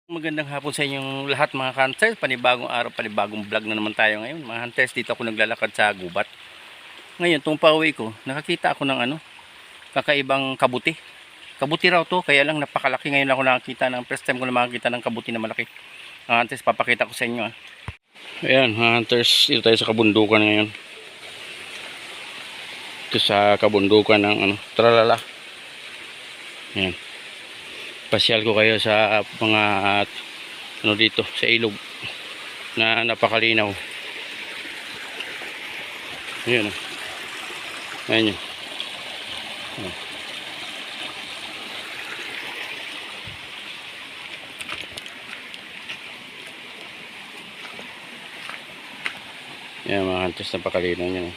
Magandang hapon sa inyong lahat mga hunters. Panibagong araw, panibagong vlog na naman tayo ngayon. Mga hunters, dito ako naglalakad sa gubat. Ngayon, itong pauwi ko, nakakita ako ng kakaibang kabuti. Kabuti raw to, kaya lang napakalaki. Ngayon ako nakakita ng first time ko na makakita ng kabuti na malaki. Mga hunters, papakita ko sa inyo. Ayan mga hunters, dito tayo sa kabundukan ngayon. Ito sa kabundukan ng tralala. Ayan. Pasyal ko kayo sa mga dito sa ilog na napakalinaw. Ayan o. Ayan yun. Ayan mga hunters, napakalinaw yun.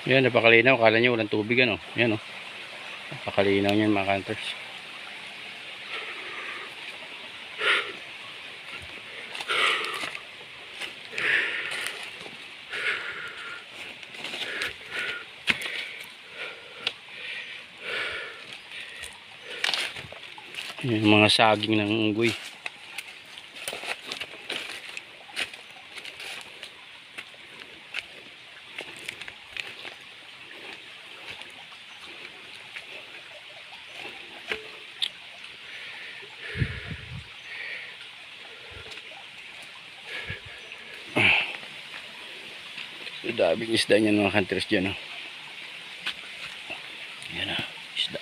Yan, napakalinaw. Kala nyo walang tubig ano. Yan o. Napakalinaw yan mga hunters. Yan, mga saging ng unggoy. Daming isda niyan mga hunters dyan. Yan o, isda.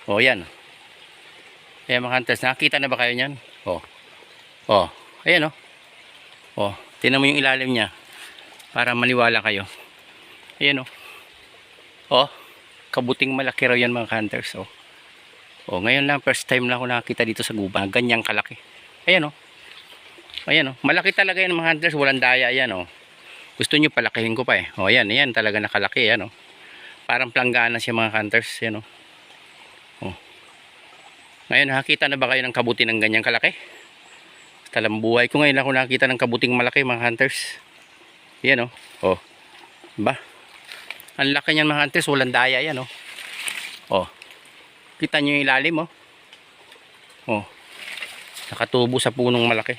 O yan. Ayan mga hunters, nakakita na ba kayo niyan? O, ayan o. O, tingnan mo yung ilalim niya para maniwala kayo. Ayan o. O, kabuting malaki raw yan mga hunters. O, ngayon lang, first time lang ako nakakita dito sa gubat. Ganyang kalaki. Ayan o. Ayan o. Malaki talaga yan mga hunters. Walang daya yan o. Gusto nyo palakihin ko pa eh. O, ayan. Ayan talaga nakalaki. Ayan o. Parang planggana siya mga hunters. Ayan o. Ngayon, nakakita na ba kayo ng kabuti ng ganyang kalaki? Talang buhay ko ngayon ako nakakita ng kabuting malaki mga hunters. Ayan o. O. Ba? Ang laki niyan mga hunters. Walang daya yan o. O. Kita nyo yung ilalim, nakatubo sa punong malaki.